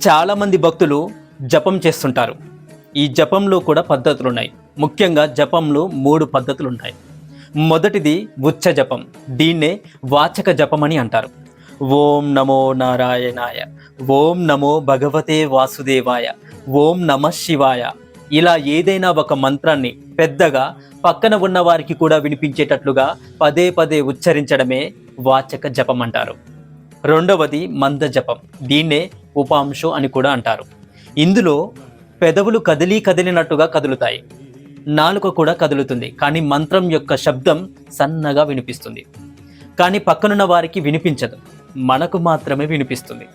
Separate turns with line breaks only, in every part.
చాలామంది భక్తులు జపం చేస్తుంటారు. ఈ జపంలో కూడా పద్ధతులు ఉన్నాయి. ముఖ్యంగా జపంలో 3 పద్ధతులు ఉంటాయి. మొదటిది ఉచ్చ జపం. దీన్నే వాచక జపం అని అంటారు. ఓం నమో నారాయణాయ, ఓం నమో భగవతే వాసుదేవాయ, ఓం నమ శివాయ. ఇలా ఏదైనా ఒక మంత్రాన్ని పెద్దగా పక్కన ఉన్న వారికి కూడా వినిపించేటట్లుగా పదే పదే ఉచ్చరించడమే వాచక జపం అంటారు. రెండవది మంద జపం. దీన్నే ఉపాంశు అని కూడా అంటారు. ఇందులో పెదవులు కదిలినట్టుగా కదులుతాయి, నాలుక కూడా కదులుతుంది, కానీ మంత్రం యొక్క శబ్దం సన్నగా వినిపిస్తుంది. కానీ పక్కనున్న వారికి వినిపించదు, మనకు మాత్రమే వినిపిస్తుంది.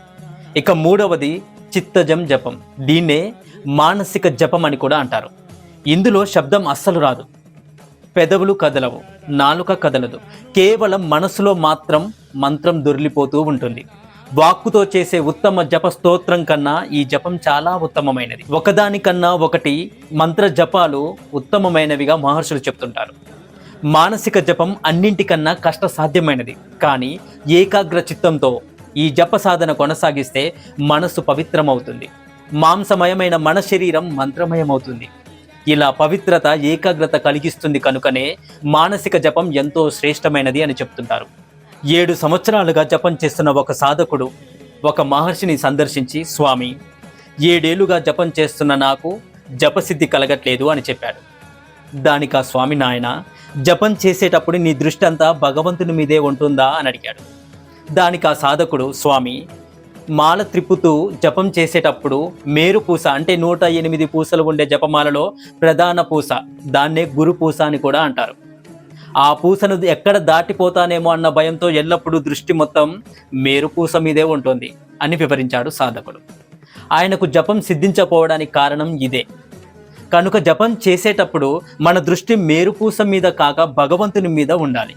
ఇక మూడవది చిత్తజం జపం. దీన్నే మానసిక జపం అని కూడా అంటారు. ఇందులో శబ్దం అస్సలు రాదు, పెదవులు కదలవు, నాలుక కదలదు, కేవలం మనసులో మాత్రం మంత్రం దొర్లిపోతూ ఉంటుంది. వాక్కుతో చేసే ఉత్తమ జప స్తోత్రం కన్నా ఈ జపం చాలా ఉత్తమమైనది. ఒకదానికన్నా ఒకటి మంత్ర జపాలు ఉత్తమమైనవిగా మహర్షులు చెప్తుంటారు. మానసిక జపం అన్నింటికన్నా కష్ట సాధ్యమైనది. కానీ ఏకాగ్ర చిత్తంతో ఈ జప సాధన కొనసాగిస్తే మనసు పవిత్రమవుతుంది. మాంసమయమైన మన శరీరం మంత్రమయమవుతుంది. ఇలా పవిత్రత, ఏకాగ్రత కలిగిస్తుంది. కనుకనే మానసిక జపం ఎంతో శ్రేష్టమైనది అని చెప్తుంటారు. 7 సంవత్సరాలుగా జపం చేస్తున్న ఒక సాధకుడు ఒక మహర్షిని సందర్శించి, స్వామి, 7 ఏళ్లుగా జపం చేస్తున్న నాకు జపసిద్ధి కలగట్లేదు అని చెప్పాడు. దానికి ఆ స్వామి, నాయన, జపం చేసేటప్పుడు నీ దృష్టి అంతా భగవంతుని మీదే ఉంటుందా అని అడిగాడు. దానికి ఆ సాధకుడు, స్వామి, మాల త్రిప్పుతూ జపం చేసేటప్పుడు మేరు పూస అంటే 108 పూసలు ఉండే జపమాలలో ప్రధాన పూస, దాన్నే గురు పూస అని కూడా అంటారు. ఆ పూసను ఎక్కడ దాటిపోతానేమో అన్న భయంతో ఎల్లప్పుడూ దృష్టి మొత్తం మేరుపూస మీదే ఉంటుంది అని వివరించాడు సాధకుడు. ఆయనకు జపం సిద్ధించకపోవడానికి కారణం ఇదే. కనుక జపం చేసేటప్పుడు మన దృష్టి మేరుపూస మీద కాక భగవంతుని మీద ఉండాలి.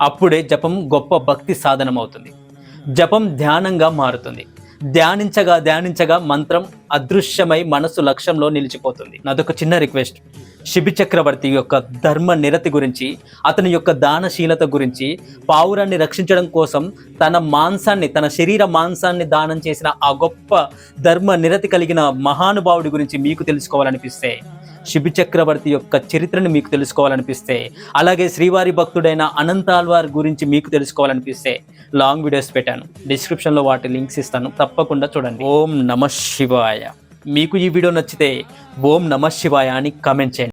అప్పుడే జపం గొప్ప భక్తి సాధనమవుతుంది. జపం ధ్యానంగా మారుతుంది. ధ్యానించగా మంత్రం అదృశ్యమై మనసు లక్ష్యంలో నిలిచిపోతుంది. నాదొక చిన్న రిక్వెస్ట్. శిబి చక్రవర్తి యొక్క ధర్మ నిరతి గురించి, అతని యొక్క దానశీలత గురించి, పావురాన్ని రక్షించడం కోసం తన శరీర మాంసాన్ని దానం చేసిన ఆ గొప్ప ధర్మ నిరతి కలిగిన మహానుభావుడి గురించి మీకు తెలుసుకోవాలనిపిస్తే, శిబి చక్రవర్తి యొక్క చరిత్రను మీకు తెలుసుకోవాలనిపిస్తే, అలాగే శ్రీవారి భక్తుడైన అనంతాల్వార్ గురించి మీకు తెలుసుకోవాలనిపిస్తే లాంగ్ వీడియోస్ పెట్టాను, డిస్క్రిప్షన్లో వాటి లింక్స్ ఇస్తాను, తప్పకుండా చూడండి. ఓం నమ శివాయ. మీకు ఈ వీడియో నచ్చితే ఓం నమ శివాయ అని కామెంట్ చేయండి.